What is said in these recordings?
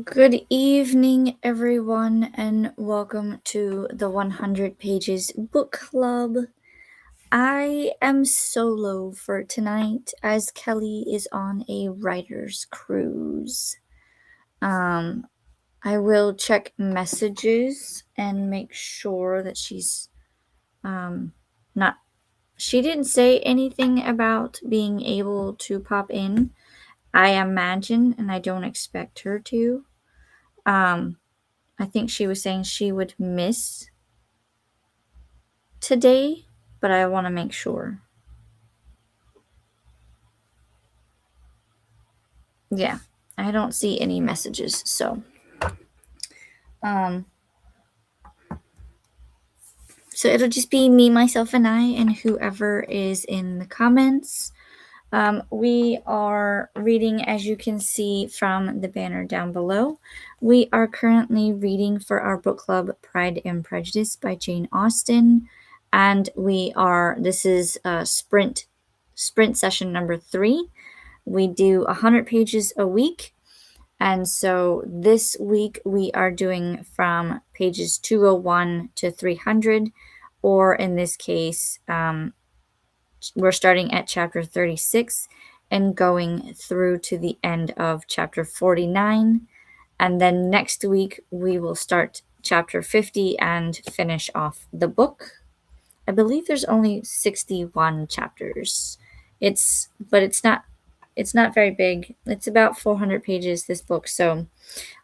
Good evening, everyone, and welcome to the 100 Pages Book Club. I am solo for tonight as Kelly is on a writer's cruise. Um, I will check messages and make sure that she's not. She didn't say anything about being able to pop in. I imagine, and I don't expect her to. Um, I think she was saying she would miss today, but I want to make sure. Yeah, I don't see any messages, so um so it'll just be me, myself, and I, and whoever is in the comments. We are reading, as you can see from the banner down below. We are currently reading for our book club Pride and Prejudice by Jane Austen, and this is sprint session number 3. We do 100 pages a week. And so this week we are doing from pages 201 to 300, or in this case, we're starting at chapter 36 and going through to the end of chapter 49. And then next week we will start chapter 50 and finish off the book. I believe there's only 61 chapters. It's not very big. It's about 400 pages, this book. So,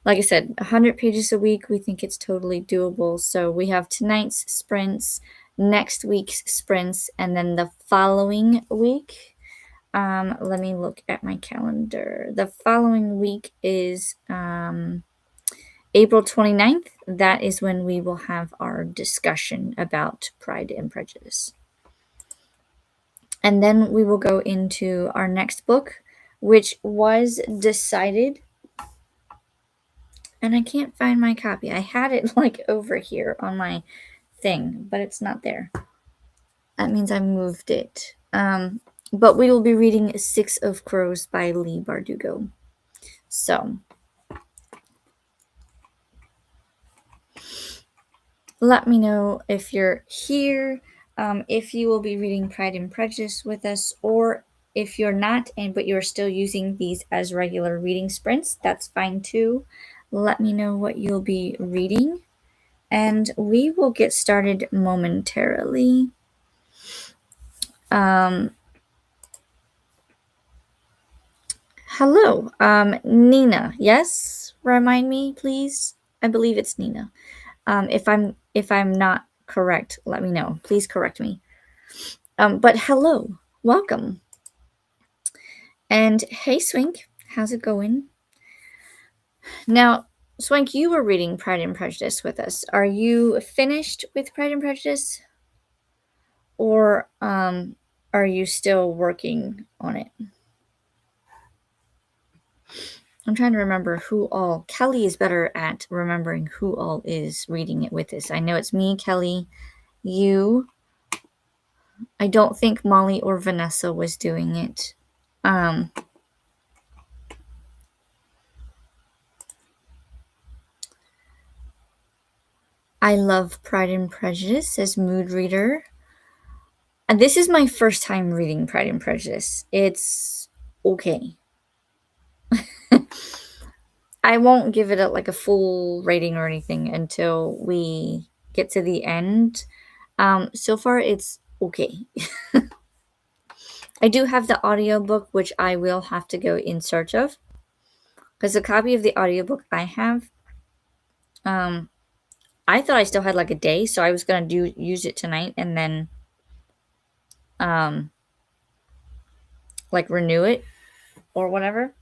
like I said, 100 pages a week, we think it's totally doable. So, we have tonight's sprints, next week's sprints, and then the following week. Let me look at my calendar. The following week is April 29th. That is when we will have our discussion about Pride and Prejudice. And then we will go into our next book, which was decided. And I can't find my copy. I had it like over here on my thing, but it's not there. That means I moved it. But we will be reading Six of Crows by Leigh Bardugo. So let me know if you're here, if you will be reading Pride and Prejudice with us, or if you're not, but you're still using these as regular reading sprints, that's fine too. Let me know what you'll be reading, and we will get started momentarily. Hello, Nina. Yes, remind me, please. I believe it's Nina. If I'm not correct, let me know. Please correct me. But hello, welcome. And hey, Swink, how's it going? Now, Swink, you were reading Pride and Prejudice with us. Are you finished with Pride and Prejudice? Or are you still working on it? I'm trying to remember who all. Kelly is better at remembering who all is reading it with us. I know it's me, Kelly, you. I don't think Molly or Vanessa was doing it. I love Pride and Prejudice as mood reader. And this is my first time reading Pride and Prejudice. It's okay. I won't give it a full rating or anything until we get to the end. So far, it's okay. I do have the audiobook, which I will have to go in search of. Because the copy of the audiobook I have, I thought I still had like a day, so I was going to use it tonight and then like renew it or whatever.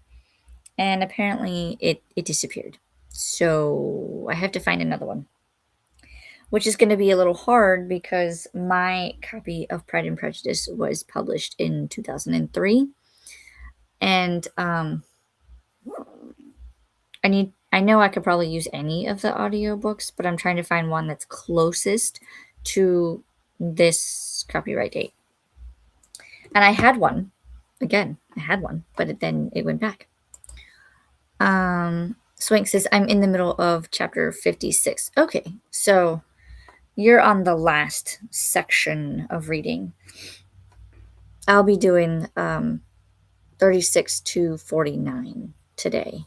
And apparently it disappeared. So I have to find another one, which is going to be a little hard because my copy of Pride and Prejudice was published in 2003. And I know I could probably use any of the audiobooks, but I'm trying to find one that's closest to this copyright date. And I had one. Again, I had one, but then it went back. Swank says, I'm in the middle of chapter 56. Okay, so you're on the last section of reading. I'll be doing 36 to 49 today.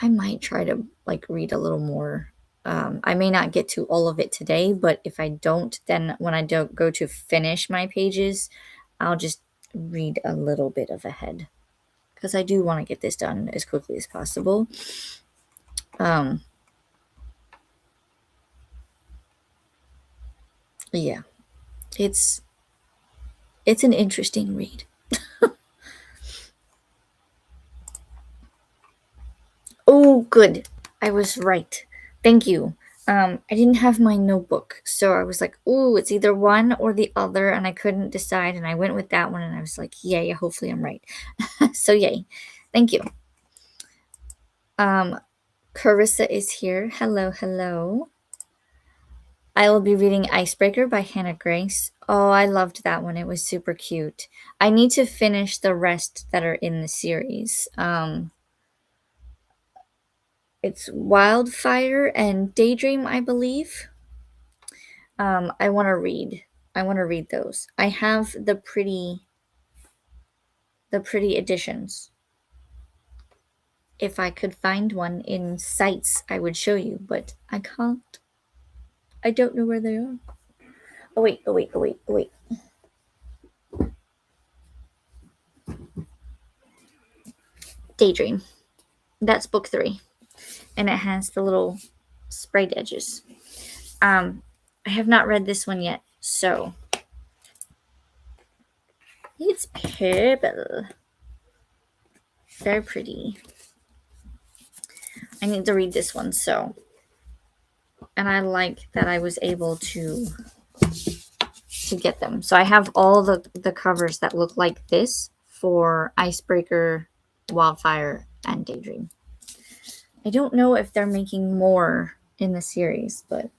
I might try to read a little more. I may not get to all of it today, but if I don't, then when I don't go to finish my pages, I'll just read a little bit of ahead because I do want to get this done as quickly as possible. Yeah, it's an interesting read. Oh, good. I was right. Thank you. I didn't have my notebook, so I was like, "Ooh, it's either one or the other," and I couldn't decide, and I went with that one, and I was like, "Yay! Hopefully, I'm right." So, yay! Thank you. Carissa is here. Hello, hello. I will be reading Icebreaker by Hannah Grace. Oh, I loved that one. It was super cute. I need to finish the rest that are in the series. It's Wildfire and Daydream, I believe. I want to read. I want to read those. I have the pretty editions. If I could find one in sites, I would show you, but I can't. I don't know where they are. Oh wait, oh wait, oh wait, oh wait. Daydream. That's book 3. And it has the little sprayed edges. I have not read this one yet, so it's purple. Very pretty. I need to read this one, so. And I like that I was able to get them. So I have all the covers that look like this for Icebreaker, Wildfire, and Daydream. I don't know if they're making more in the series, but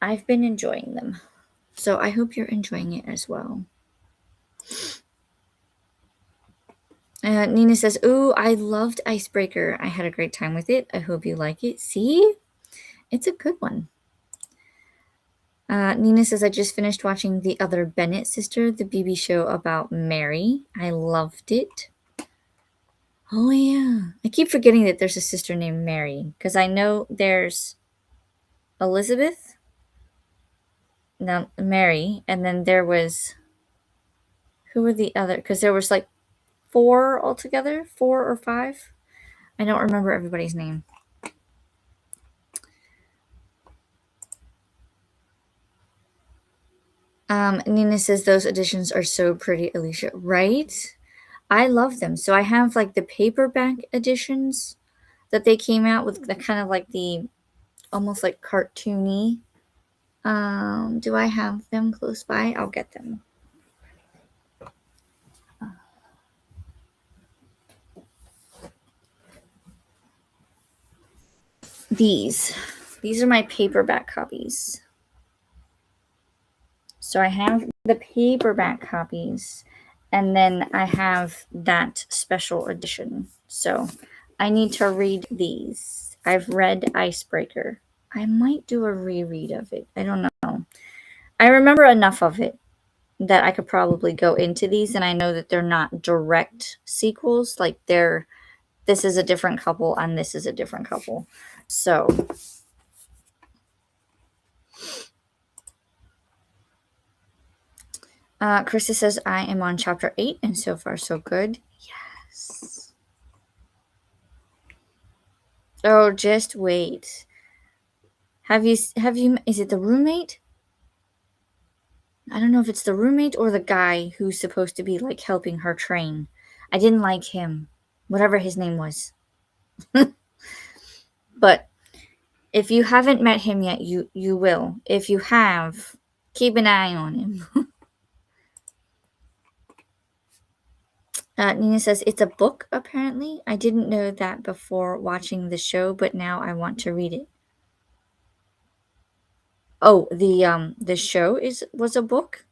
I've been enjoying them. So I hope you're enjoying it as well. Nina says, "Ooh, I loved Icebreaker. I had a great time with it. I hope you like it." See? It's a good one. Nina says, "I just finished watching The Other Bennett Sister, the BB show about Mary. I loved it." Oh, yeah. I keep forgetting that there's a sister named Mary because I know there's Elizabeth, now Mary, and then there was. Who were the other? Because there was 4 altogether, 4 or 5. I don't remember everybody's name. Nina says those editions are so pretty, Alicia. Right? I love them. So I have the paperback editions that they came out with, the kind of the almost cartoony. Do I have them close by? I'll get them. These are my paperback copies. So I have the paperback copies, and then I have that special edition. So I need to read these. I've read Icebreaker. I might do a reread of it. I don't know. I remember enough of it that I could probably go into these, and I know that they're not direct sequels. This is a different couple and this is a different couple. So Krista says, I am on chapter 8 and so far so good. Yes. Oh, just wait. Have you, is it the roommate? I don't know if it's the roommate or the guy who's supposed to be helping her train. I didn't like him, whatever his name was. But if you haven't met him yet, you will. If you have, keep an eye on him. Nina says, it's a book, apparently. I didn't know that before watching the show, but now I want to read it. Oh, the show was a book?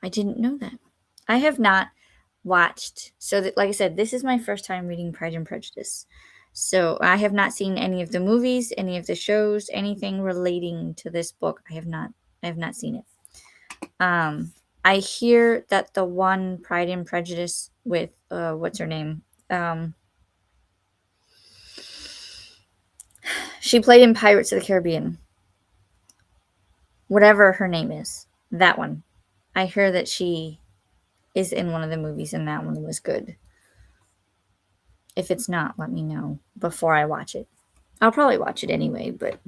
I didn't know that. I have not watched. So, that, like I said, this is my first time reading Pride and Prejudice. So, I have not seen any of the movies, any of the shows, anything relating to this book. I have not seen it. I hear that the one Pride and Prejudice with what's her name? She played in Pirates of the Caribbean. Whatever her name is, that one. I hear that she is in one of the movies, and that one was good. If it's not, let me know before I watch it. I'll probably watch it anyway, but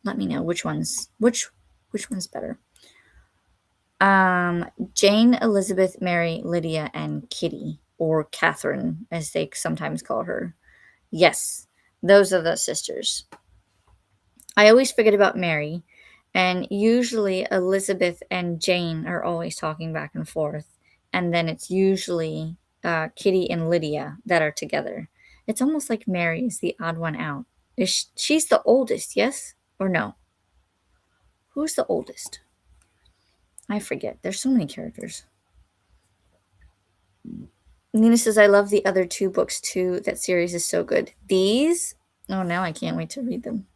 let me know which one's better. Jane, Elizabeth, Mary, Lydia, and Kitty, or Catherine, as they sometimes call her. Yes, those are the sisters. I always forget about Mary, and usually Elizabeth and Jane are always talking back and forth, and then it's usually Kitty and Lydia that are together. It's almost like Mary is the odd one out. She's the oldest, yes or no? Who's the oldest? I forget. There's so many characters. Nina says, I love the other two books too. That series is so good. These? Oh, now I can't wait to read them.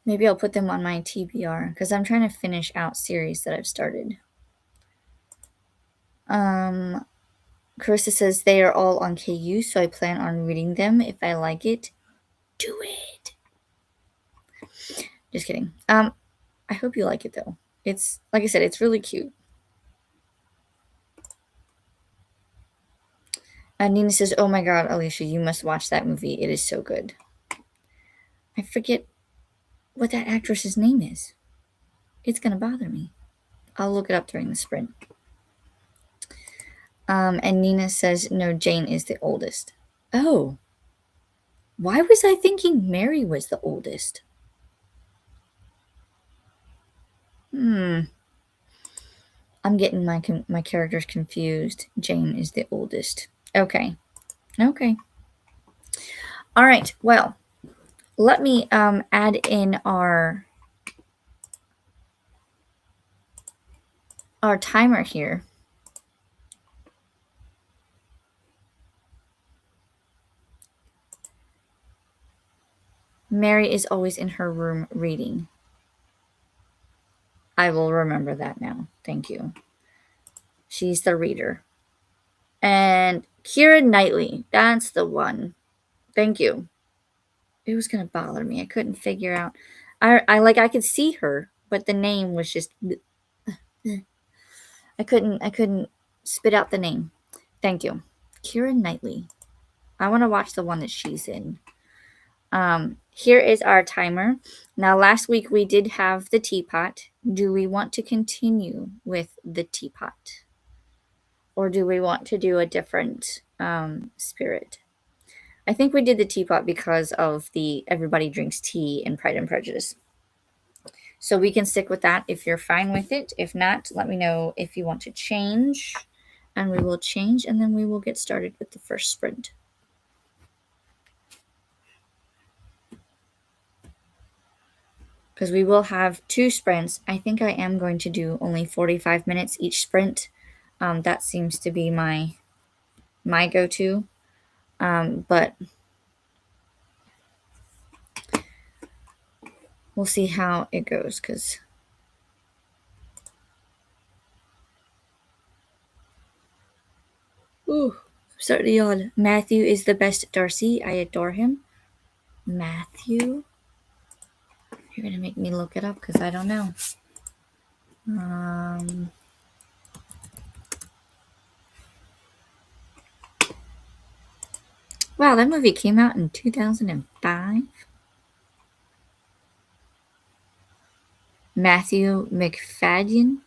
Maybe I'll put them on my TBR because I'm trying to finish out series that I've started. Carissa says they are all on KU, so I plan on reading them. If I like it, do it. Just kidding. I hope you like it though. It's like I said, it's really cute. Nina says, "Oh my God, Alicia, you must watch that movie. It is so good." I forget what that actress's name is. It's gonna bother me. I'll look it up during the sprint. And Nina says, "No, Jane is the oldest." Oh, why was I thinking Mary was the oldest? I'm getting my characters confused. Jane is the oldest. Okay. All right. Well, let me add in our timer here. Mary is always in her room reading. I will remember that now. Thank you. She's the reader. And Keira Knightley, that's the one. Thank you. It was gonna bother me. I couldn't figure out. I could see her, but the name was just. I couldn't spit out the name. Thank you, Keira Knightley. I want to watch the one that she's in. Here is our timer. Now, last week we did have the teapot. Do we want to continue with the teapot? Or do we want to do a different spirit? I think we did the teapot because of the everybody drinks tea in Pride and Prejudice. So we can stick with that if you're fine with it. If not, let me know if you want to change. And we will change, and then we will get started with the first sprint. Because we will have 2 sprints. I think I am going to do only 45 minutes each sprint. That seems to be my go-to. But we'll see how it goes. Because I'm starting to yawn. Matthew is the best Darcy. I adore him. Matthew. You're going to make me look it up because I don't know. Wow, that movie came out in 2005. Matthew McFadden.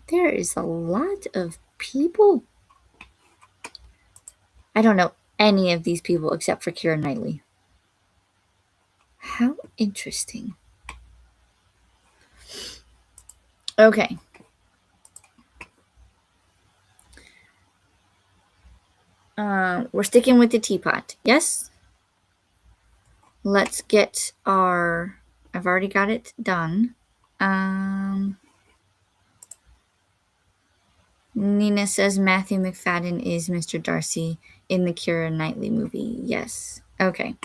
There is a lot of people. I don't know any of these people except for Keira Knightley. How interesting. Okay. We're sticking with the teapot. Yes? Let's get our... I've already got it done. Nina says Matthew McFadden is Mr. Darcy in the Keira Knightley movie. Yes. Okay.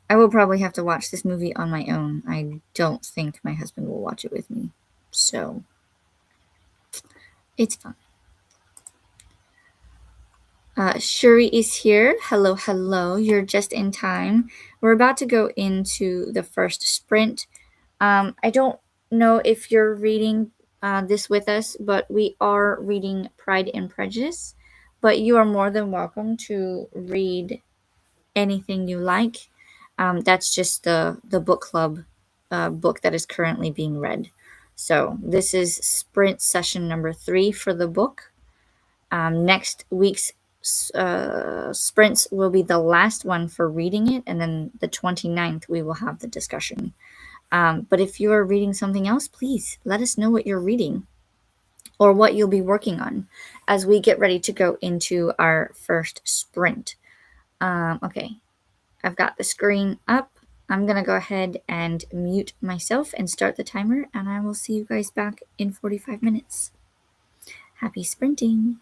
I will probably have to watch this movie on my own. I don't think my husband will watch it with me. So, it's fun. Shuri is here. Hello, hello. You're just in time. We're about to go into the first sprint. I don't know if you're reading this with us, but we are reading Pride and Prejudice. But you are more than welcome to read anything you like. That's just the book club book that is currently being read. So this is sprint session number 3 for the book. Next week's sprints will be the last one for reading it, and then the 29th we will have the discussion. But if you are reading something else, please let us know what you're reading or what you'll be working on as we get ready to go into our first sprint. Okay, I've got the screen up. I'm going to go ahead and mute myself and start the timer, and I will see you guys back in 45 minutes. Happy sprinting!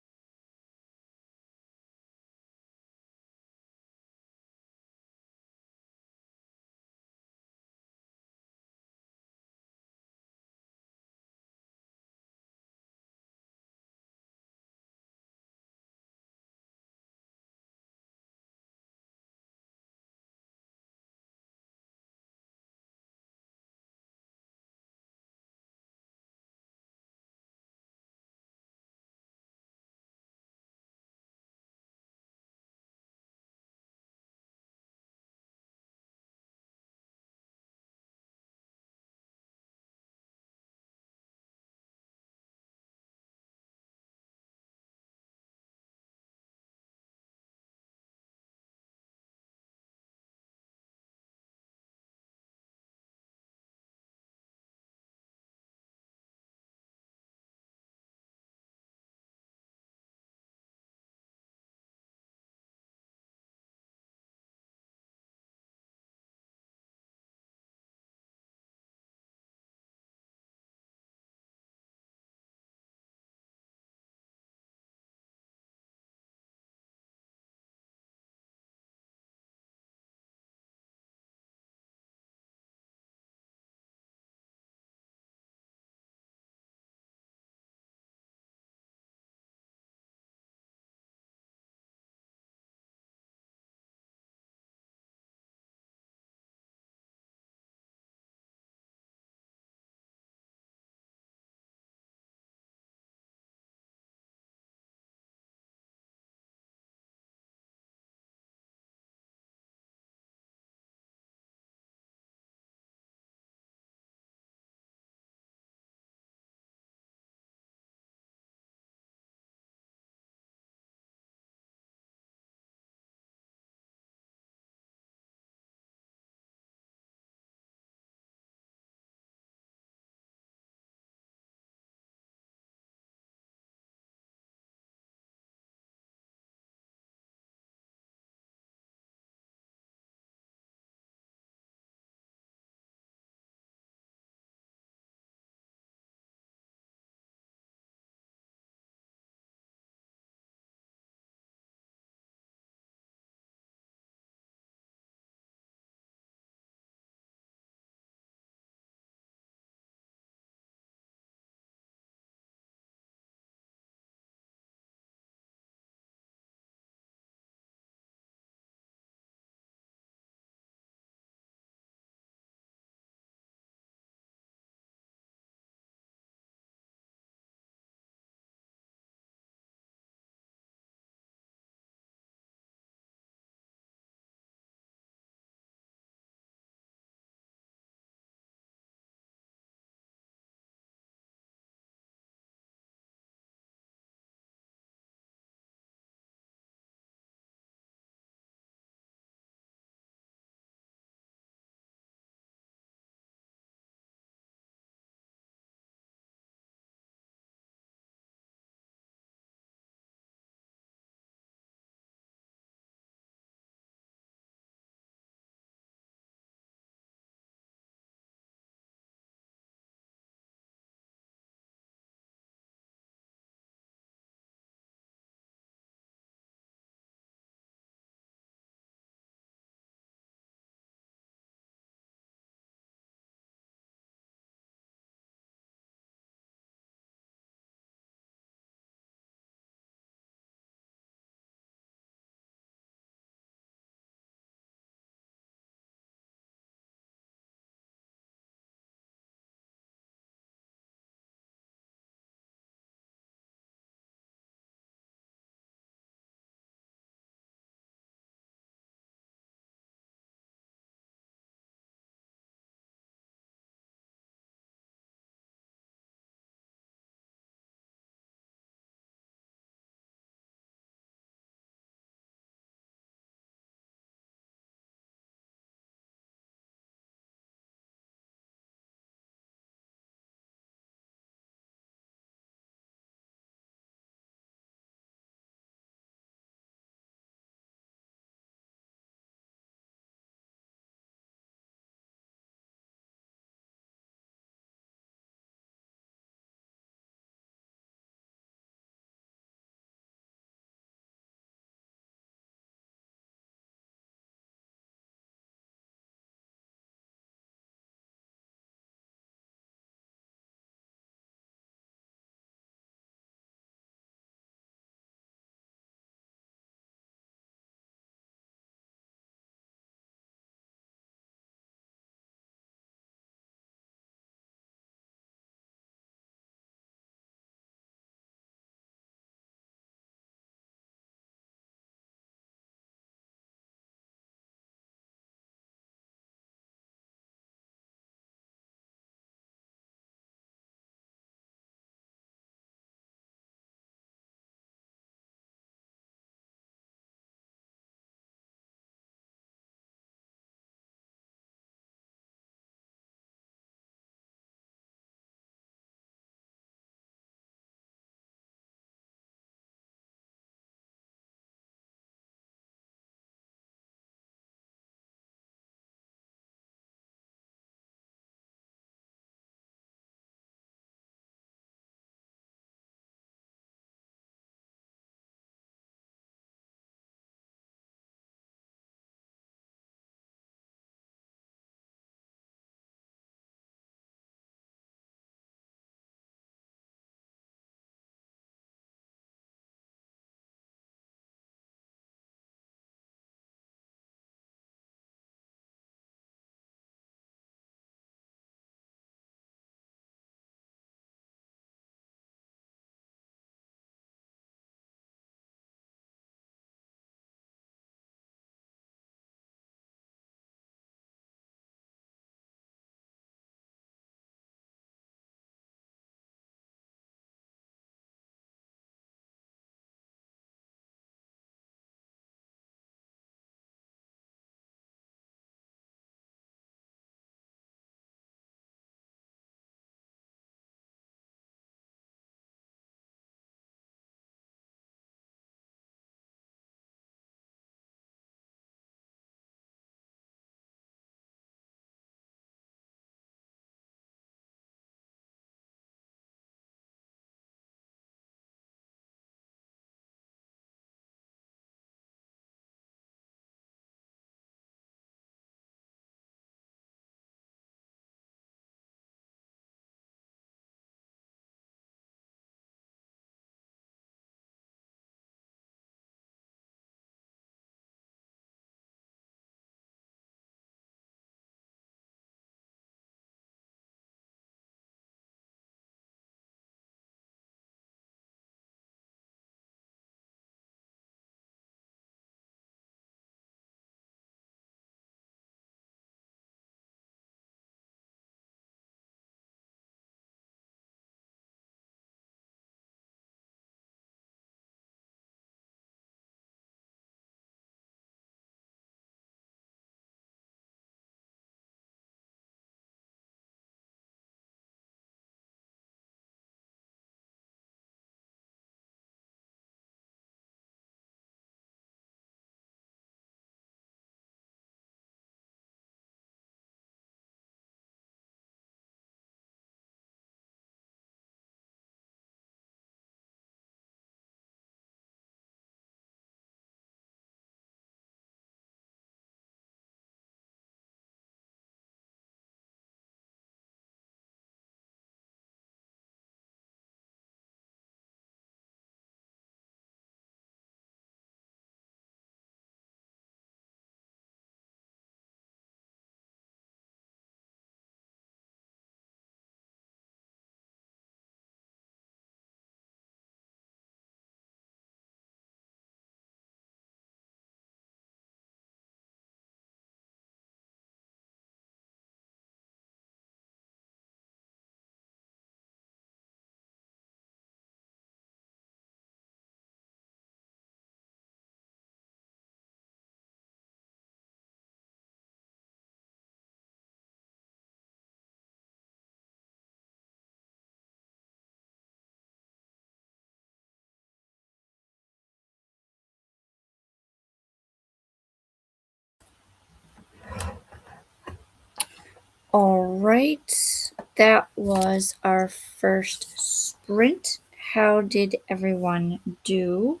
All right, that was our first sprint. How did everyone do?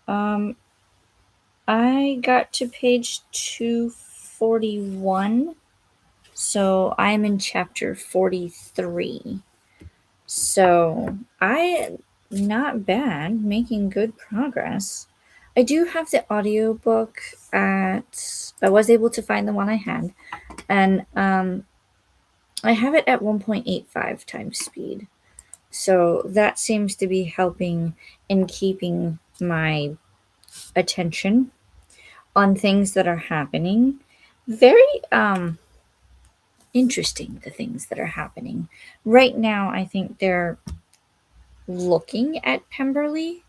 I got to page 241, so I'm in chapter 43. So I not bad, making good progress. I do have the audiobook at I was able to find the one I had, and I have it at 1.85 times speed. So that seems to be helping in keeping my attention on things that are happening. Very interesting, the things that are happening. Right now I think they're looking at Pemberley,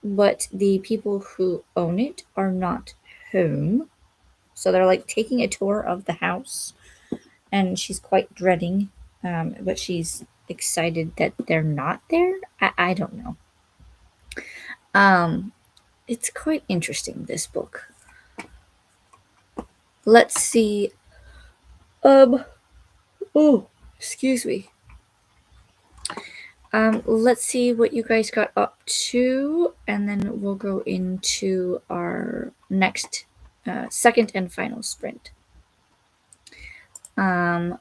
but the people who own it are not home. So they're like taking a tour of the house, and she's quite dreading, but she's excited that they're not there. I don't know. Um, it's quite interesting, this book. Let's see. Um, oh, excuse me. Let's see what you guys got up to, and then we'll go into our next, second and final sprint. Um,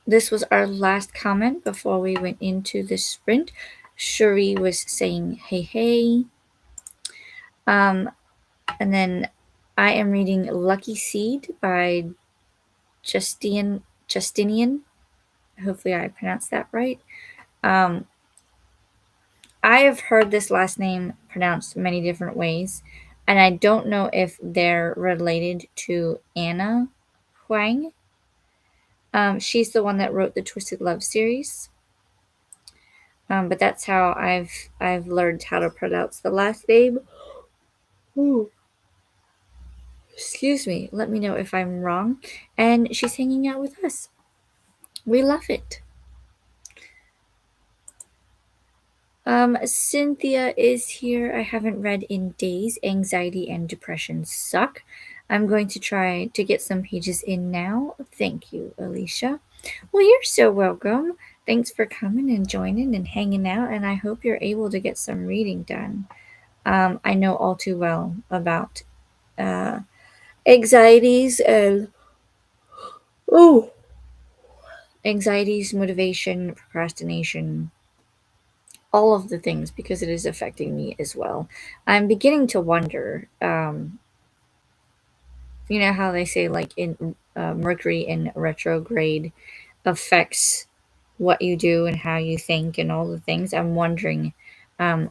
this was our last comment before we went into the sprint. Shuri was saying, hey, hey. And then I am reading Lucky Seed by Justinian. Hopefully I pronounced that right. I have heard this last name pronounced many different ways, and I don't know if they're related to Anna Huang. She's the one that wrote the Twisted Love series. But that's how I've learned how to pronounce the last name. Ooh. Excuse me. Let me know if I'm wrong. And she's hanging out with us. We love it. Cynthia is here. I haven't read in days. Anxiety and depression suck. I'm going to try to get some pages in now. Thank you, Alicia. Well, you're so welcome. Thanks for coming and joining and hanging out, and I hope you're able to get some reading done. I know all too well about uh, anxieties and oh, anxieties, motivation, procrastination, all of the things because it is affecting me as well. I'm beginning to wonder, you know how they say like in Mercury in retrograde affects what you do and how you think and all the things. I'm wondering,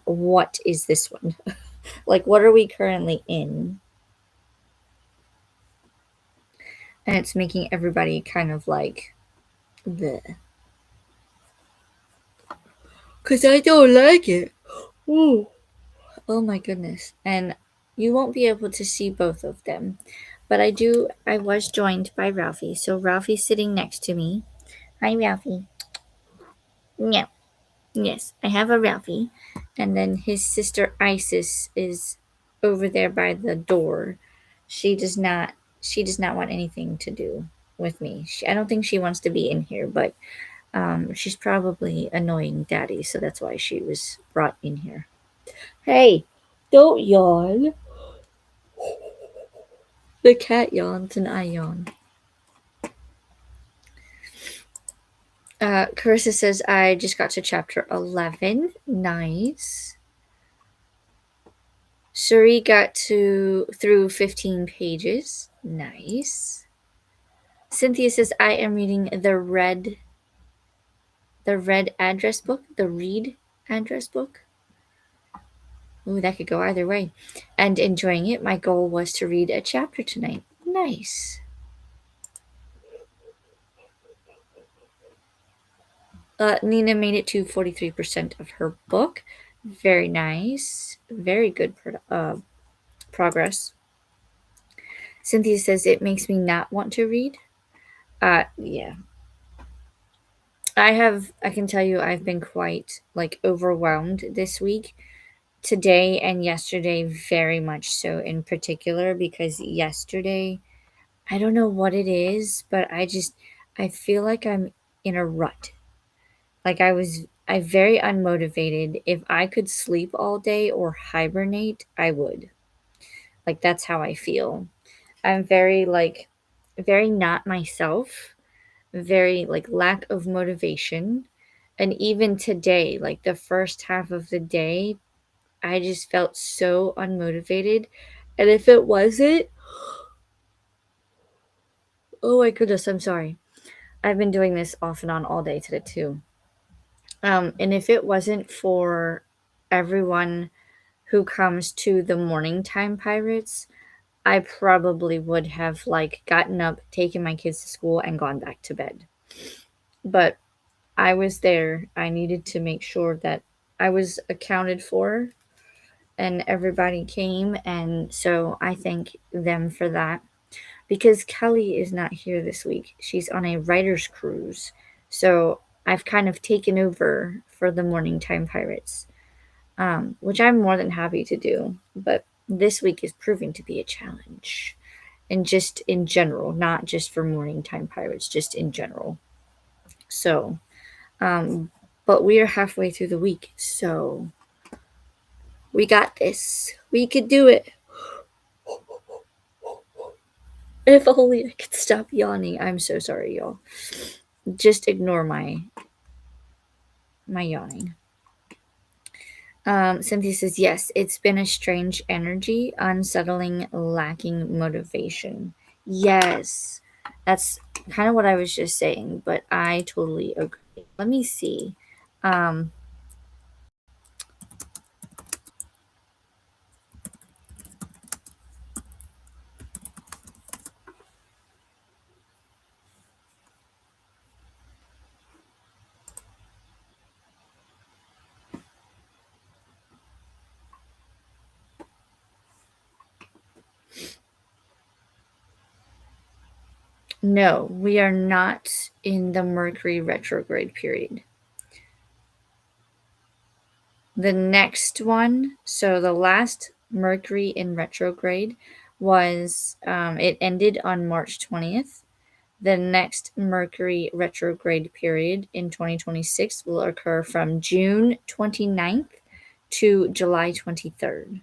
what is this one? Like, what are we currently in? And it's making everybody kind of like the. Because I don't like it. Ooh. Oh my goodness. And you won't be able to see both of them. But I was joined by Ralphie. So Ralphie's sitting next to me. Hi, Ralphie. Yeah. Yes, I have a Ralphie. And then his sister Isis is over there by the door. She does not she does not want anything to do with me. I don't think she wants to be in here, but she's probably annoying Daddy, so that's why she was brought in here. Hey, don't yawn. The cat yawns and I yawn. Carissa says, I just got to chapter 11. Nice. Suri got through 15 pages. Nice. Cynthia says, I am reading the red address book, the read address book. Ooh, that could go either way. And enjoying it. My goal was to read a chapter tonight. Nice. Nina made it to 43% of her book. Very nice. Very good progress. Cynthia says it makes me not want to read. Yeah. I can tell you I've been quite like overwhelmed this week. Today and yesterday very much so in particular because yesterday I don't know what it is, but I feel like I'm in a rut. Like I very unmotivated. If I could sleep all day or hibernate, I would. Like that's how I feel. I'm very very not myself, very like lack of motivation. And even today, like the first half of the day, I just felt so unmotivated. And if it wasn't, oh my goodness, I'm sorry. I've been doing this off and on all day today too. And if it wasn't for everyone who comes to the morning time pirates, I probably would have like gotten up, taken my kids to school, and gone back to bed. But I was there. I needed to make sure that I was accounted for and everybody came. And so I thank them for that because Kelly is not here this week. She's on a writer's cruise. So I've kind of taken over for the Morning Time Pirates, which I'm more than happy to do. But this week is proving to be a challenge. And just in general, not just for Morning Time Pirates, just in general. So, um, but we are halfway through the week. So we got this. We could do it. If only I could stop yawning. I'm so sorry, y'all. Just ignore my yawning. Cynthia says, yes, it's been a strange energy, unsettling, lacking motivation. Yes, that's kind of what I was just saying, but I totally agree. Let me see. Um, no, we are not in the Mercury retrograde period. The next one, so the last Mercury in retrograde was, it ended on March 20th. The next Mercury retrograde period in 2026 will occur from June 29th to July 23rd.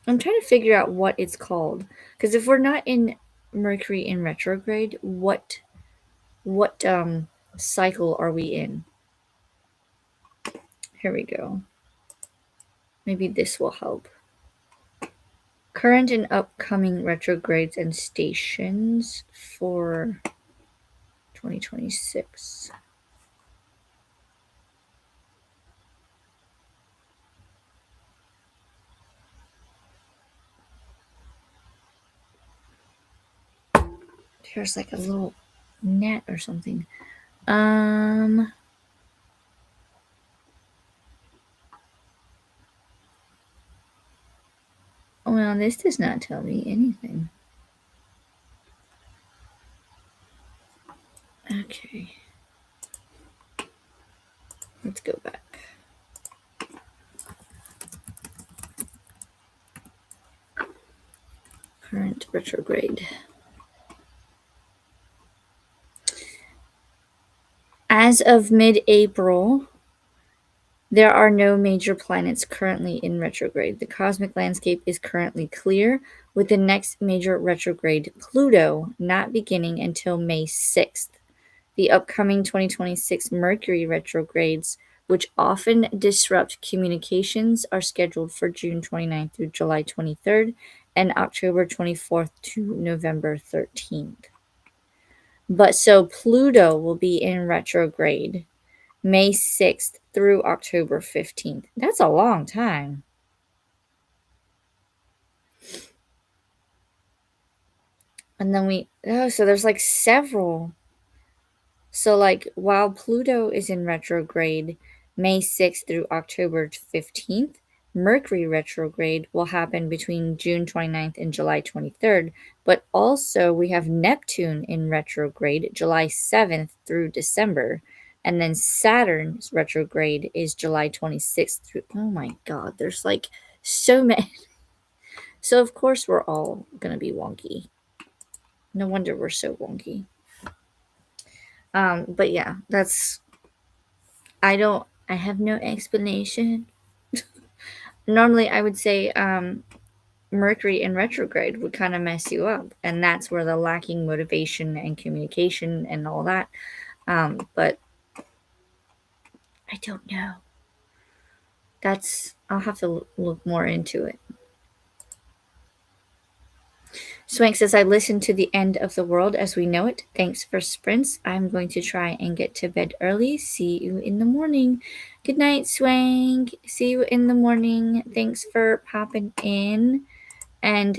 I'm trying to figure out what it's called because if we're not in Mercury in retrograde, what cycle are we in? Here we go. Maybe this will help. Current and upcoming retrogrades and stations for 2026. There's like a little net or something. Well, this does not tell me anything. Okay. Let's go back. Current retrograde. As of mid-April, there are no major planets currently in retrograde. The cosmic landscape is currently clear, with the next major retrograde, Pluto, not beginning until May 6th. The upcoming 2026 Mercury retrogrades, which often disrupt communications, are scheduled for June 29th through July 23rd and October 24th to November 13th. But so Pluto will be in retrograde May 6th through October 15th. That's a long time. And then so there's like several. So, like, while Pluto is in retrograde May 6th through October 15th, Mercury retrograde will happen between June 29th and July 23rd. But also, we have Neptune in retrograde July 7th through December. And then Saturn's retrograde is July 26th through, oh my God, there's like so many. So, of course, we're all going to be wonky. No wonder we're so wonky. But yeah, I have no explanation. Normally, I would say Mercury in retrograde would kind of mess you up. And that's where the lacking motivation and communication and all that. But I don't know. I'll have to look more into it. Swank says, I listened to the end of the world as we know it. Thanks for sprints. I'm going to try and get to bed early. See you in the morning. Good night, Swank. See you in the morning. Thanks for popping in. And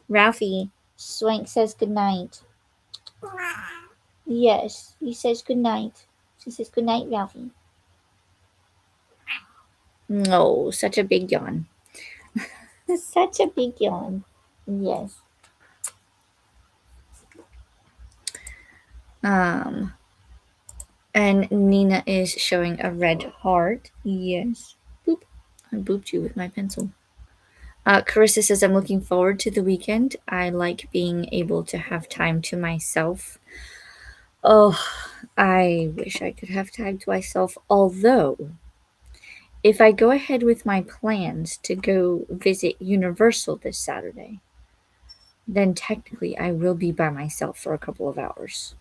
Ralphie, Swank says good night. Yes, he says good night. She says good night, Ralphie. No, such a big yawn. Such a big yawn. Yes. And Nina is showing a red heart. Yes. Boop. I booped you with my pencil. Carissa says, I'm looking forward to the weekend. I like being able to have time to myself. Oh, I wish I could have time to myself. Although, if I go ahead with my plans to go visit Universal this Saturday, then technically I will be by myself for a couple of hours.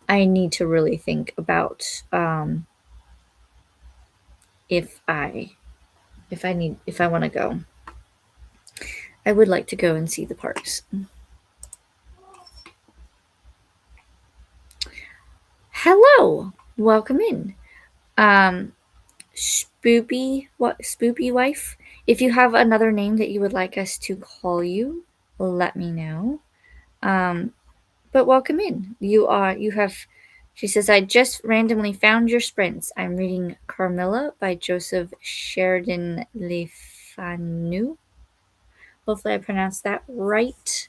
I need to really think about if I want to go. I would like to go and see the parks. Hello, welcome in. Spoopy wife. If you have another name that you would like us to call you, let me know. But welcome in. She says, I just randomly found your sprints. I'm reading Carmilla by Joseph Sheridan Le Fanu. Hopefully I pronounced that right.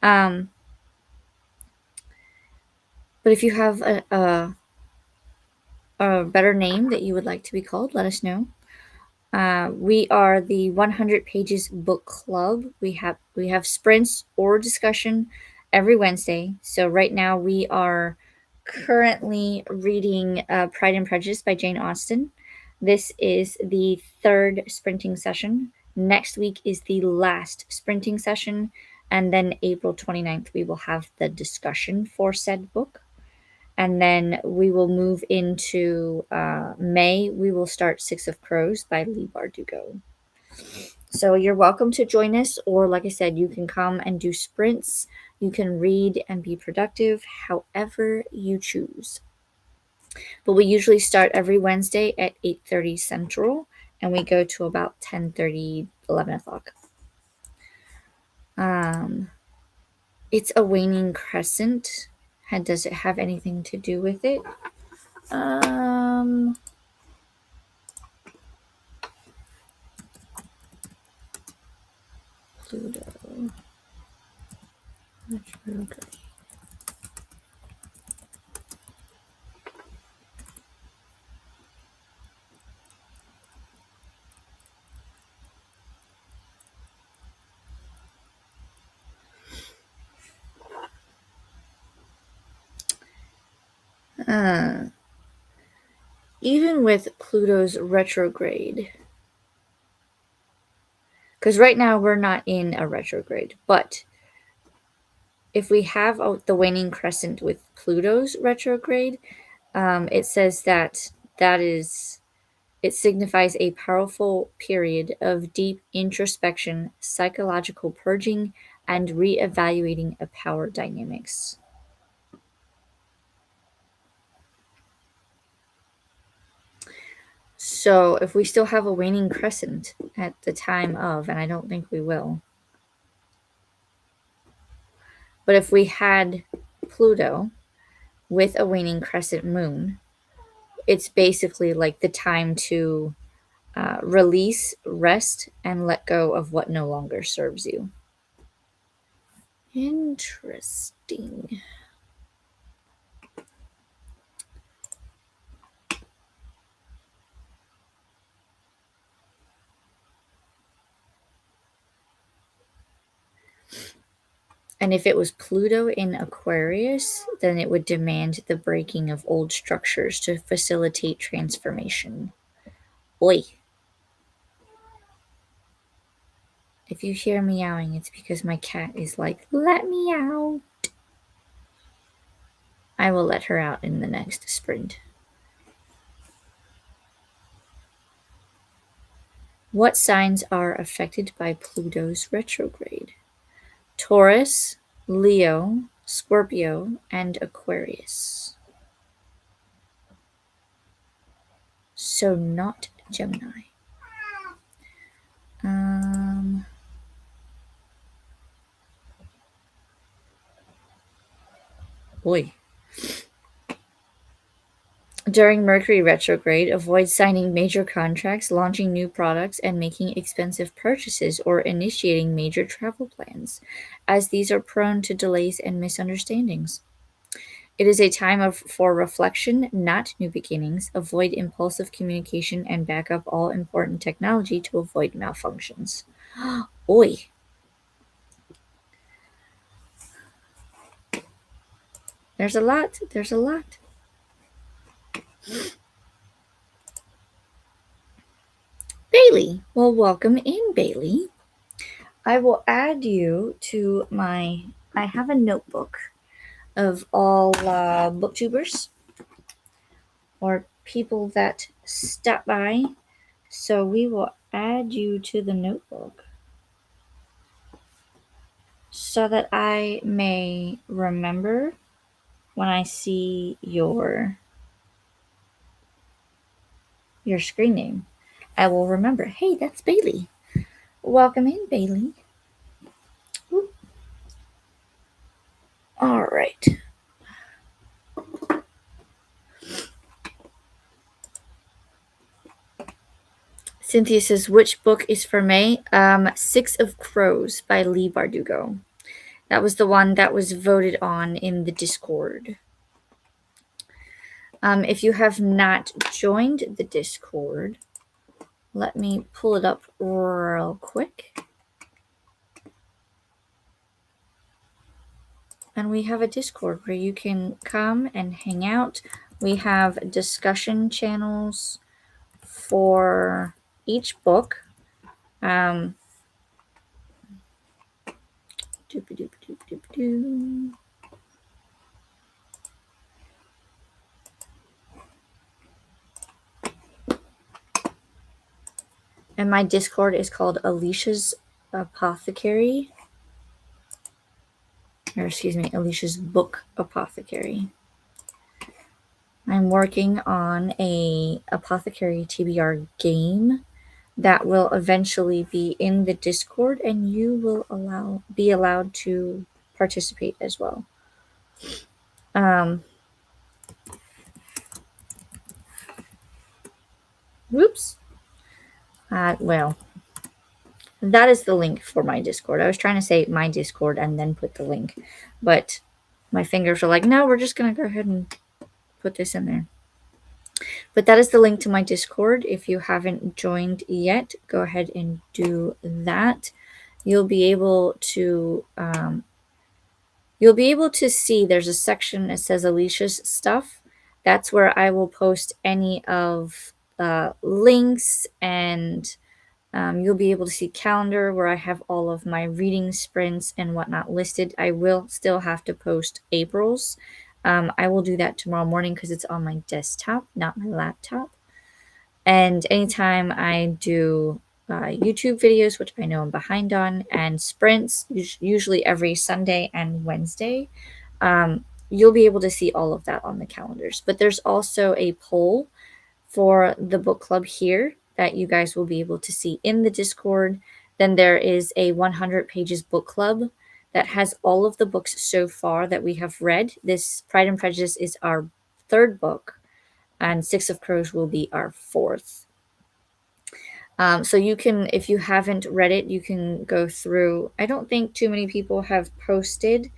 But if you have a better name that you would like to be called, let us know. We are the 100 Pages Book Club. We have sprints or discussion every Wednesday. So right now we are currently reading Pride and Prejudice by Jane Austen. This is the third sprinting session. Next week is the last sprinting session. And then April 29th, we will have the discussion for said book. And then we will move into May. We will start Six of Crows by Leigh Bardugo. So you're welcome to join us, or like I said, you can come and do sprints. You can read and be productive however you choose. But we usually start every Wednesday at 8:30 Central, and we go to about 10:30, 11 o'clock. It's a waning crescent. Does it have anything to do with it? Pluto. Retrograde. Even with Pluto's retrograde, because right now we're not in a retrograde, but if we have the waning crescent with Pluto's retrograde, it says that it signifies a powerful period of deep introspection, psychological purging, and re-evaluating of power dynamics. So if we still have a waning crescent at the time of, and I don't think we will, but if we had Pluto with a waning crescent moon, it's basically like the time to release, rest, and let go of what no longer serves you. Interesting. And if it was Pluto in Aquarius, then it would demand the breaking of old structures to facilitate transformation. Oi. If you hear meowing, it's because my cat is like, let me out. I will let her out in the next sprint. What signs are affected by Pluto's retrograde? Taurus, Leo, Scorpio, and Aquarius. So not Gemini. Boy. During Mercury retrograde, avoid signing major contracts, launching new products, and making expensive purchases or initiating major travel plans, as these are prone to delays and misunderstandings. It is a time for reflection, not new beginnings. Avoid impulsive communication and back up all important technology to avoid malfunctions. Oi. There's a lot. There's a lot. Bailey. Well, welcome in, Bailey. I will add you to my. I have a notebook of all booktubers or people that stop by. So we will add you to the notebook so that I may remember when I see your screen name. I will remember, hey, that's Bailey. Welcome in, Bailey. Ooh. All right. Cynthia says, which book is for May? Six of Crows by Leigh Bardugo. That was the one that was voted on in the Discord. If you have not joined the Discord, let me pull it up real quick. And we have a Discord where you can come and hang out. We have discussion channels for each book. And my Discord is called Alicia's Apothecary. Or excuse me, Alicia's Book Apothecary. I'm working on a Apothecary TBR game that will eventually be in the Discord, and you will be allowed to participate as well. Whoops. Well, that is the link for my Discord. I was trying to say my Discord and then put the link, but my fingers are like, no, we're just going to go ahead and put this in there. But that is the link to my Discord. If you haven't joined yet, go ahead and do that. You'll be able to see there's a section that says Alicia's stuff. That's where I will post any of links, and you'll be able to see calendar where I have all of my reading sprints and whatnot listed. I will still have to post April's. I will do that tomorrow morning because it's on my desktop, not my laptop. And anytime I do YouTube videos, which I know I'm behind on, and sprints, usually every Sunday and Wednesday, you'll be able to see all of that on the calendars. But there's also a poll for the book club here that you guys will be able to see in the Discord. Then there is a 100 pages book club that has all of the books so far that we have read. This Pride and Prejudice is our third book, and Six of Crows will be our fourth. So you can, if you haven't read it, you can go through. I don't think too many people have posted,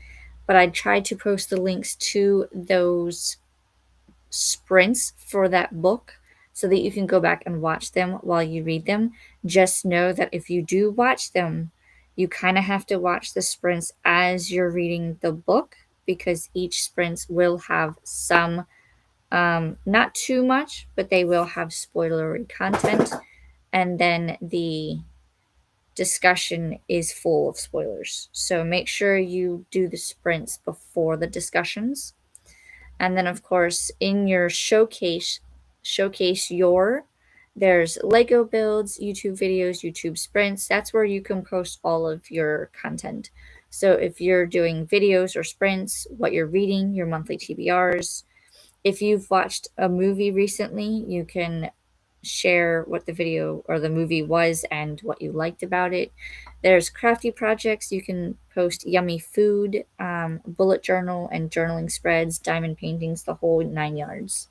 but I tried to post the links to those sprints for that book so that you can go back and watch them while you read them. Just know that if you do watch them, You kind of have to watch the sprints as you're reading the book because each sprint will have some, not too much, but they will have spoilery content. And then the discussion is full of spoilers. So make sure you do the sprints before the discussions. And then of course in your showcase your, there's Lego builds, YouTube videos, YouTube sprints. That's where you can post all of your content. So if you're doing videos or sprints, what you're reading, your monthly TBRs. If you've watched a movie recently, you can share what the video or the movie was and what you liked about it. There's crafty projects. You can post yummy food, bullet journal and journaling spreads, diamond paintings, the whole 9 yards.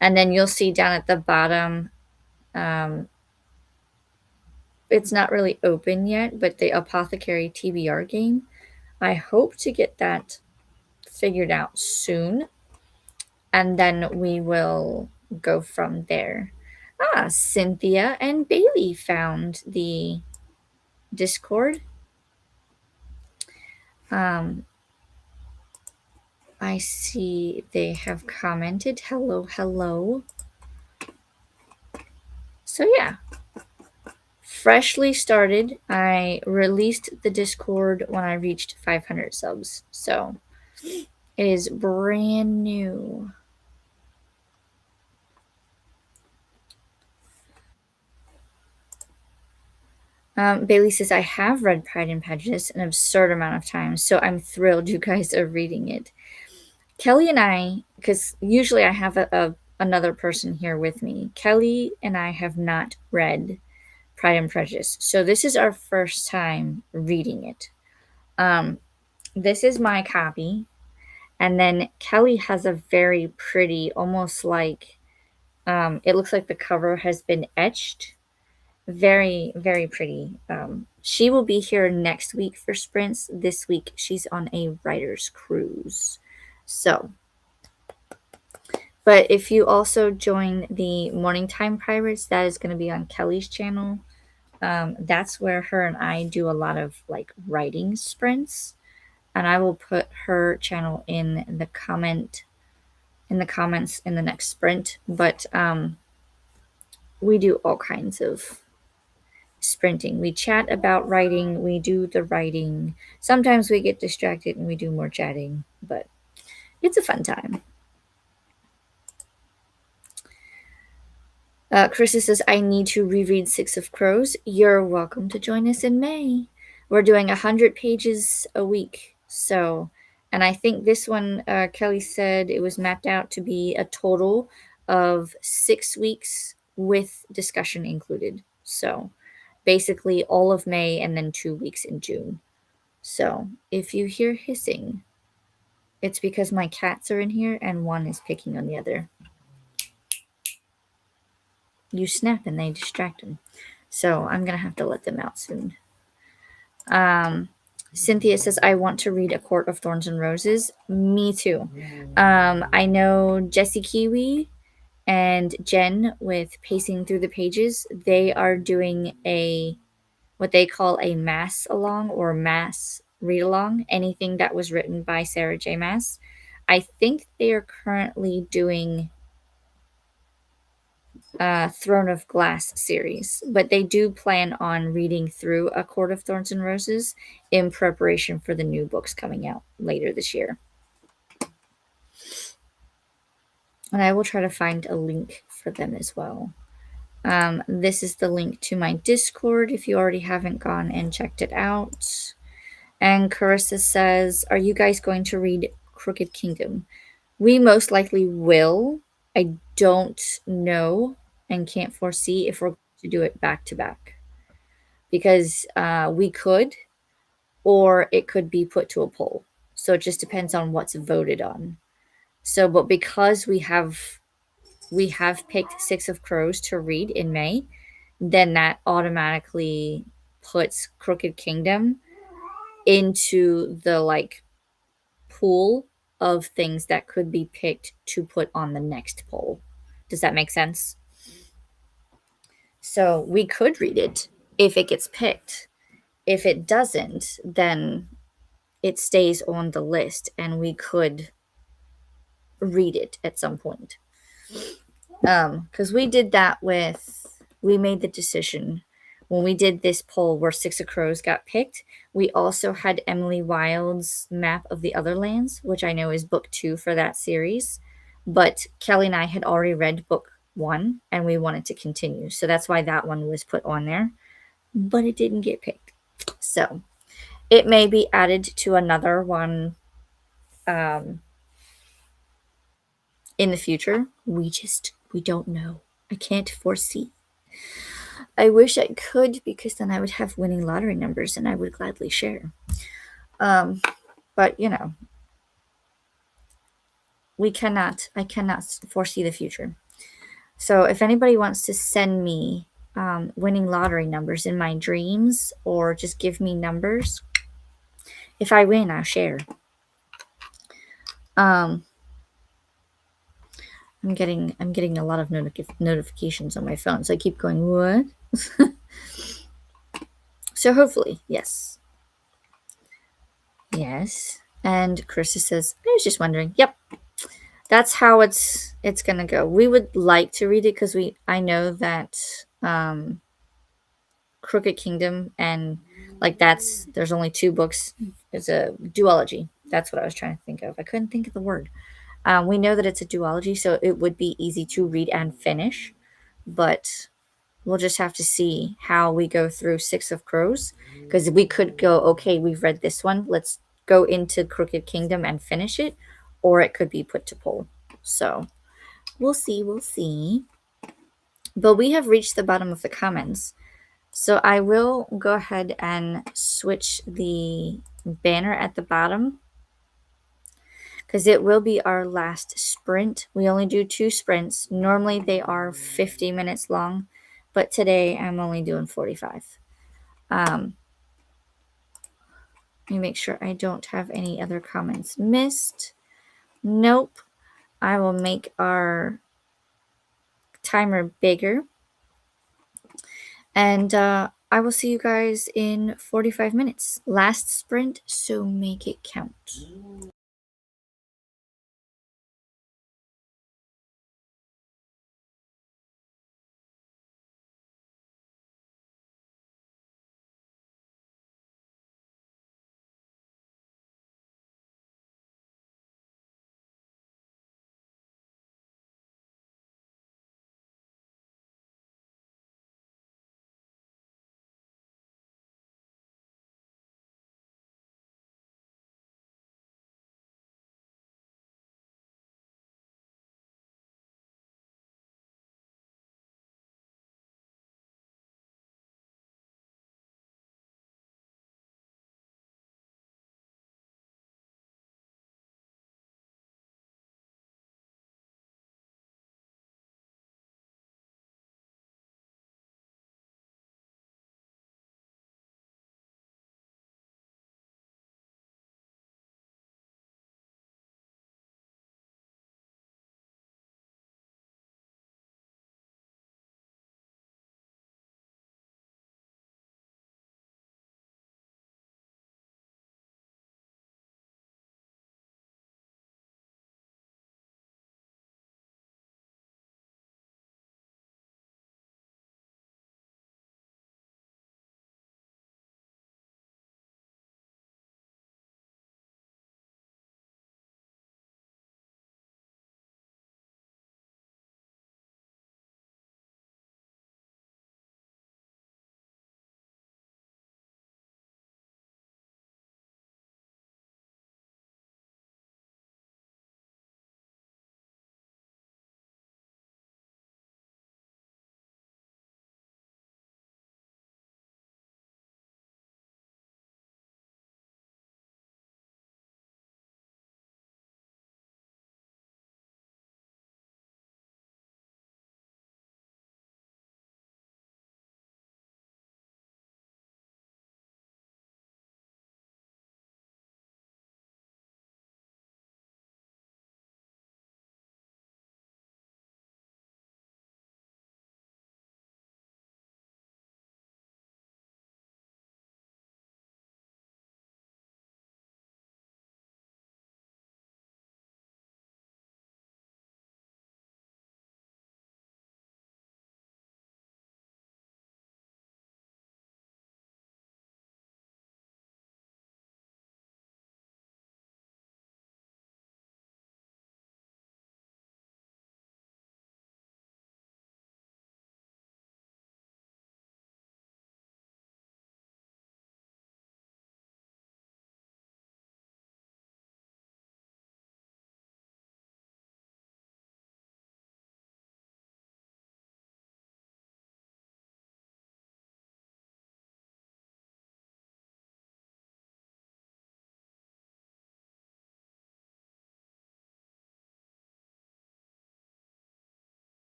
And then you'll see down at the bottom, it's not really open yet, but the Apothecary TBR game. I hope to get that figured out soon. And then we will go from there. Cynthia and Bailey found the Discord. I see they have commented. Hello, hello. So yeah, freshly started. I released the Discord when I reached 500 subs. So it is brand new. Bailey says, I have read Pride and Prejudice an absurd amount of times, so I'm thrilled you guys are reading it. Kelly and I, because usually I have another person here with me, Kelly and I have not read Pride and Prejudice. So this is our first time reading it. This is my copy. And then Kelly has a very pretty, almost like, it looks like the cover has been etched. Very, very pretty. She will be here next week for sprints. This week she's on a writer's cruise. So, but if you also join the Morning Time Pirates, that is going to be on Kelly's channel. That's where her and I do a lot of like writing sprints, and I will put her channel in the comments in the next sprint. But we do all kinds of sprinting. We chat about writing, we do the writing. Sometimes we get distracted and we do more chatting, but it's a fun time. Chrissy says, I need to reread Six of Crows. You're welcome to join us in May. We're doing 100 pages a week. So, and I think this one, Kelly said it was mapped out to be a total of 6 weeks with discussion included. So, basically all of May and then 2 weeks in June. So, if you hear hissing, it's because my cats are in here and one is picking on the other. You snap and they distract them. So I'm going to have to let them out soon. Cynthia says, I want to read A Court of Thorns and Roses. Me too. I know Jessie Kiwi and Jen with Pacing Through the Pages. They are doing what they call a mass along or mass read along. Anything that was written by Sarah J. Maas. I think they are currently doing Throne of Glass series, but they do plan on reading through A Court of Thorns and Roses in preparation for the new books coming out later this year. And I will try to find a link for them as well. This is the link to my Discord if you already haven't gone and checked it out. And Carissa says, are you guys going to read Crooked Kingdom? We most likely will. I don't know and can't foresee if we're going to do it back to back, because we could, or it could be put to a poll. So it just depends on what's voted on. So, but because we have picked Six of Crows to read in May, then that automatically puts Crooked Kingdom into the like pool of things that could be picked to put on the next poll. Does that make sense? So we could read it if it gets picked. if it doesn't, then it stays on the list and we could read it at some point. Because we made the decision when we did this poll where Six of Crows got picked. We also had Emily Wilde's Map of the Other Lands, which I know is book 2 for that series. But Kelly and I had already read book 1 and we wanted to continue. So that's why that one was put on there. But it didn't get picked. So it may be added to another one um, in the future. We don't know. I can't foresee. I wish I could because then I would have winning lottery numbers and I would gladly share. But I cannot foresee the future. So if anybody wants to send me winning lottery numbers in my dreams or just give me numbers, if I win, I'll share. Um, I'm getting a lot of notifications on my phone, so I keep going, what? So hopefully, yes. Yes. And Carissa says, I was just wondering. Yep. That's how it's gonna go. We would like to read it because I know that Crooked Kingdom and there's only 2 books. It's a duology. That's what I was trying to think of. I couldn't think of the word. We know that it's a duology, so it would be easy to read and finish, but we'll just have to see how we go through Six of Crows, because we could go, okay, we've read this one, let's go into Crooked Kingdom and finish it, or it could be put to poll. So we'll see. But we have reached the bottom of the comments. So I will go ahead and switch the banner at the bottom because it will be our last sprint. We only do 2 sprints. Normally they are 50 minutes long, but today I'm only doing 45. Let me make sure I don't have any other comments missed. Nope. I will make our timer bigger. And I will see you guys in 45 minutes. Last sprint, so make it count.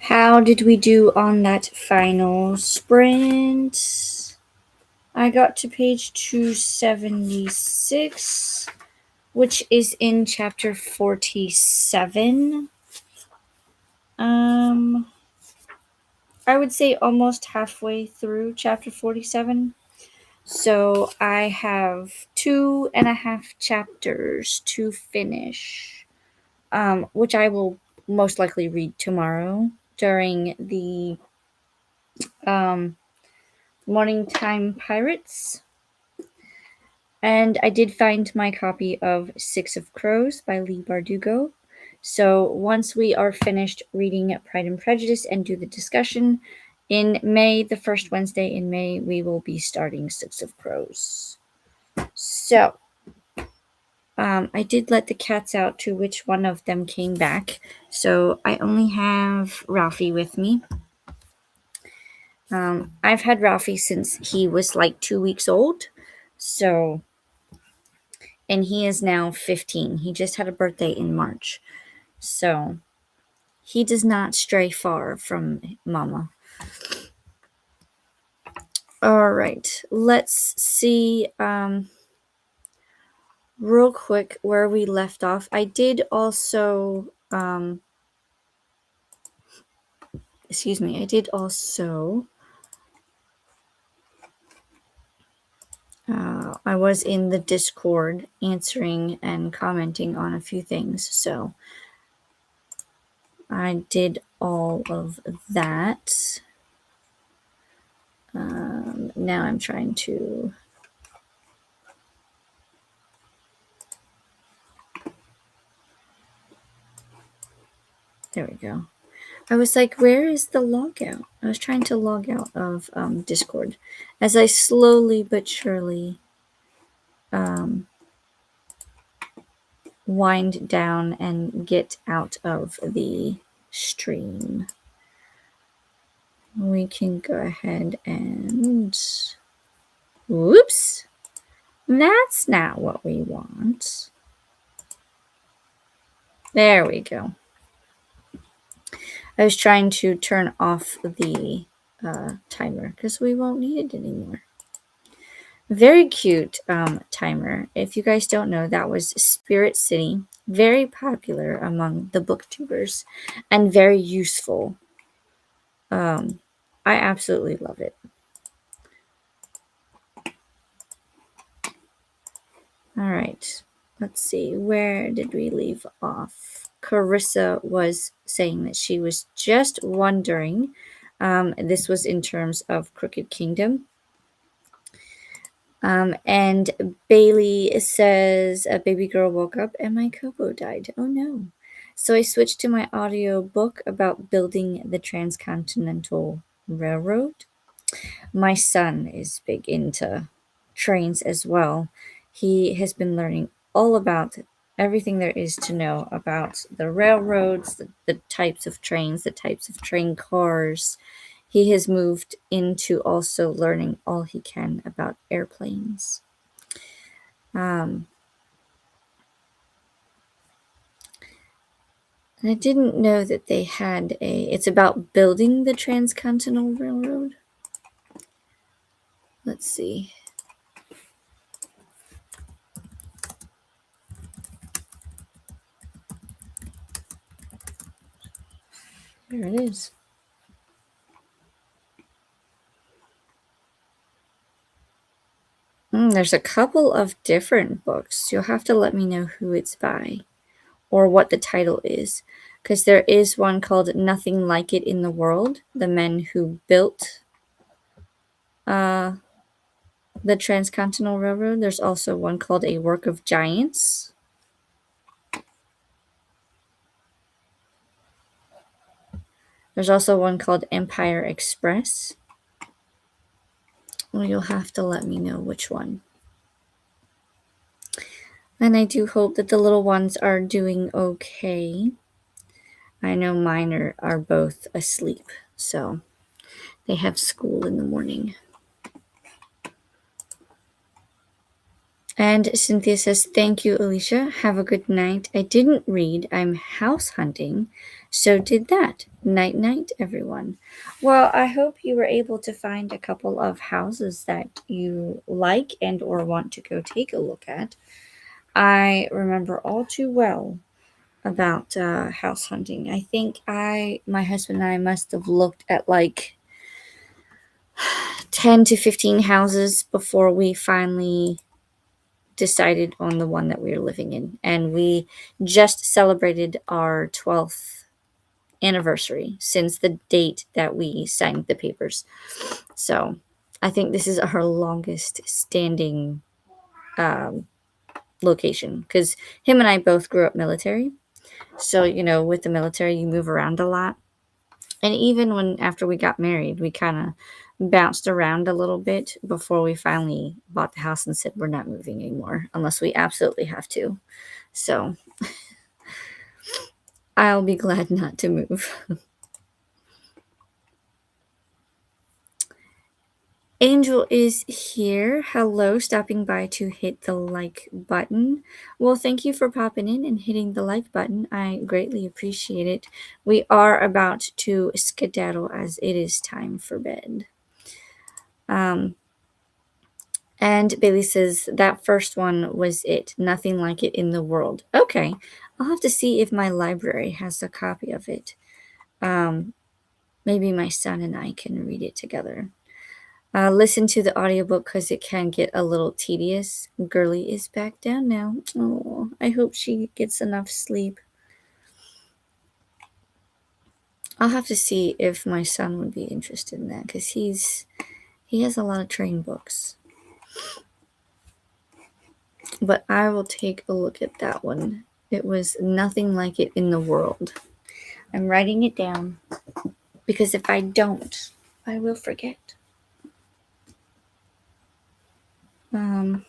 How did we do on that final sprint? I got to page 276, which is in chapter 47. I would say almost halfway through chapter 47. So I have 2.5 chapters to finish, which I will most likely read tomorrow during the Morning Time Pirates. And I did find my copy of Six of Crows by Leigh Bardugo. So once we are finished reading Pride and Prejudice and do the discussion in May, the first Wednesday in May, we will be starting Six of Crows. So I did let the cats out to which one of them came back. So I only have Ralphie with me. I've had Ralphie since he was like 2 weeks old. So, and he is now 15. He just had a birthday in March. So he does not stray far from Mama. All right, let's see real quick where we left off. I did also, I did also, I was in the Discord answering and commenting on a few things. So I did all of that. Now I'm trying to... There we go. I was like, where is the logout? I was trying to log out of Discord as I slowly but surely wind down and get out of the stream. We can go ahead and... Whoops! That's not what we want. There we go. I was trying to turn off the timer because we won't need it anymore. Very cute timer. If you guys don't know, that was Spirit City. Very popular among the booktubers and very useful. I absolutely love it. All right. Let's see. Where did we leave off? Carissa was saying that she was just wondering. This was in terms of Crooked Kingdom. And Bailey says a baby girl woke up and my Kobo died. Oh no. So I switched to my audio book about building the Transcontinental Railroad. My son is big into trains as well. He has been learning all about everything there is to know about the railroads, the types of trains, the types of train cars. He has moved into also learning all he can about airplanes. And I didn't know that they had it's about building the Transcontinental Railroad. Let's see. There it is. There's a couple of different books. You'll have to let me know who it's by or what the title is, because there is one called Nothing Like It in the World, the men who built the Transcontinental Railroad. There's also one called A Work of Giants. There's also one called Empire Express. Well, you'll have to let me know which one. And I do hope that the little ones are doing okay. I know mine are both asleep, so they have school in the morning. And Cynthia says, "Thank you, Alicia. Have a good night. I didn't read. I'm house hunting. So did that. Night, night, everyone." Well, I hope you were able to find a couple of houses that you like and or want to go take a look at. I remember all too well about house hunting. I think my husband and I must have looked at like 10 to 15 houses before we finally decided on the one that we were living in. And we just celebrated our 12th anniversary since the date that we signed the papers. So I think this is our longest standing um, location because him and I both grew up military. So, with the military, you move around a lot. And even when after we got married, we kind of bounced around a little bit before we finally bought the house and said we're not moving anymore unless we absolutely have to. So I'll be glad not to move. Angel is here. Hello, stopping by to hit the like button. Well, thank you for popping in and hitting the like button. I greatly appreciate it. We are about to skedaddle as it is time for bed. And Bailey says that first one was it. Nothing like it in the world. Okay. I'll have to see if my library has a copy of it. Maybe my son and I can read it together. Listen to the audiobook because it can get a little tedious. Girly is back down now. Oh, I hope she gets enough sleep. I'll have to see if my son would be interested in that because he has a lot of train books. But I will take a look at that one. It was nothing like it in the world. I'm writing it down because if I don't, I will forget. Um,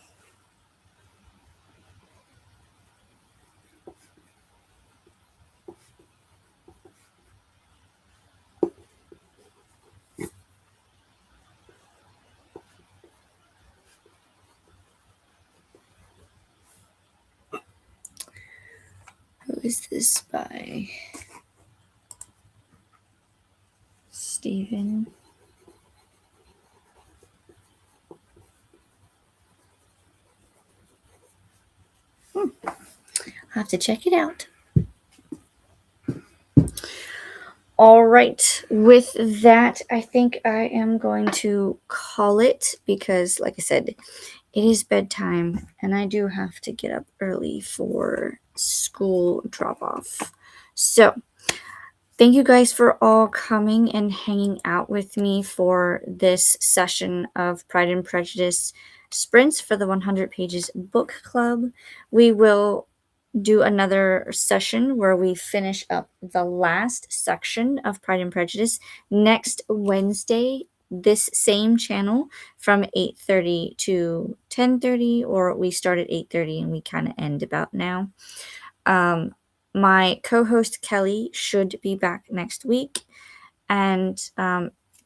who is this by? Stephen. I'll have to check it out. All right. With that, I think I am going to call it because, like I said, it is bedtime and I do have to get up early for school drop off. So, thank you guys for all coming and hanging out with me for this session of Pride and Prejudice Sprints for the 100 Pages Book Club. We will do another session where we finish up the last section of Pride and Prejudice next Wednesday, this same channel from 8:30 to 10:30, or we start at 8:30 and we kind of end about now. My co-host Kelly should be back next week, and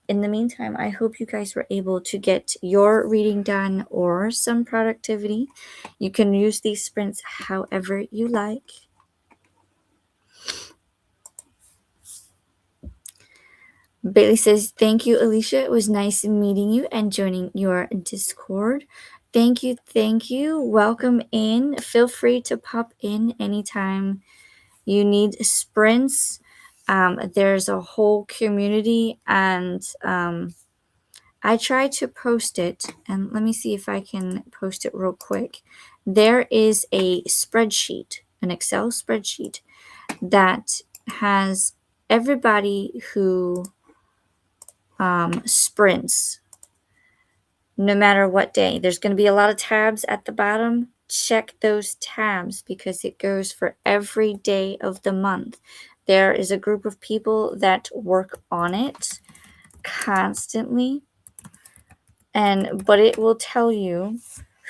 in the meantime, I hope you guys were able to get your reading done or some productivity. You can use these sprints however you like. Bailey says, "Thank you, Alicia. It was nice meeting you and joining your Discord." Thank you. Thank you. Welcome in. Feel free to pop in anytime you need sprints. There's a whole community, and I try to post it. And let me see if I can post it real quick. There is a spreadsheet, an Excel spreadsheet that has everybody who sprints no matter what day. There's going to be a lot of tabs at the bottom. Check those tabs because it goes for every day of the month. There is a group of people that work on it constantly, but it will tell you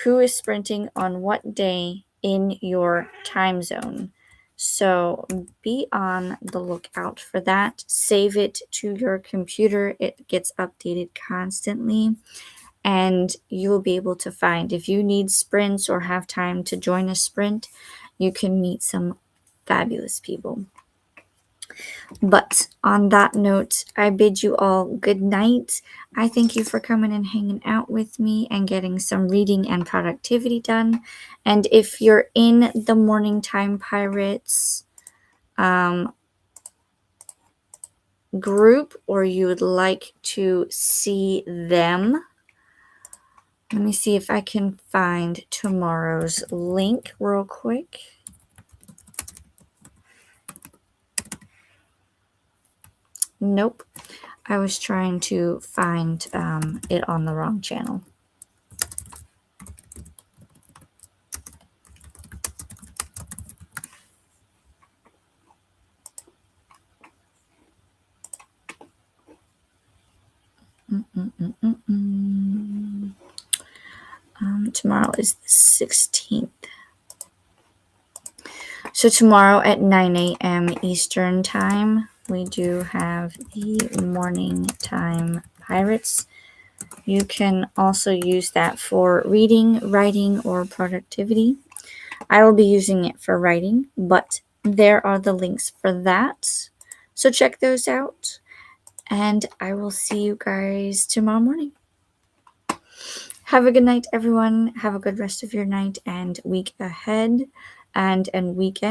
who is sprinting on what day in your time zone. So be on the lookout for that. Save it to your computer. It gets updated constantly. and you will be able to find, if you need sprints or have time to join a sprint, you can meet some fabulous people. But on that note, I bid you all good night. I thank you for coming and hanging out with me and getting some reading and productivity done. And if you're in the Morning Time Pirates group, or you would like to see them, let me see if I can find tomorrow's link real quick. Nope. I was trying to find it on the wrong channel. Tomorrow is the 16th. So tomorrow at 9 a.m. Eastern Time, we do have the Morning Time Pirates. You can also use that for reading, writing, or productivity. I will be using it for writing, but there are the links for that. So check those out, and I will see you guys tomorrow morning. Have a good night, everyone. Have a good rest of your night and week ahead and weekend.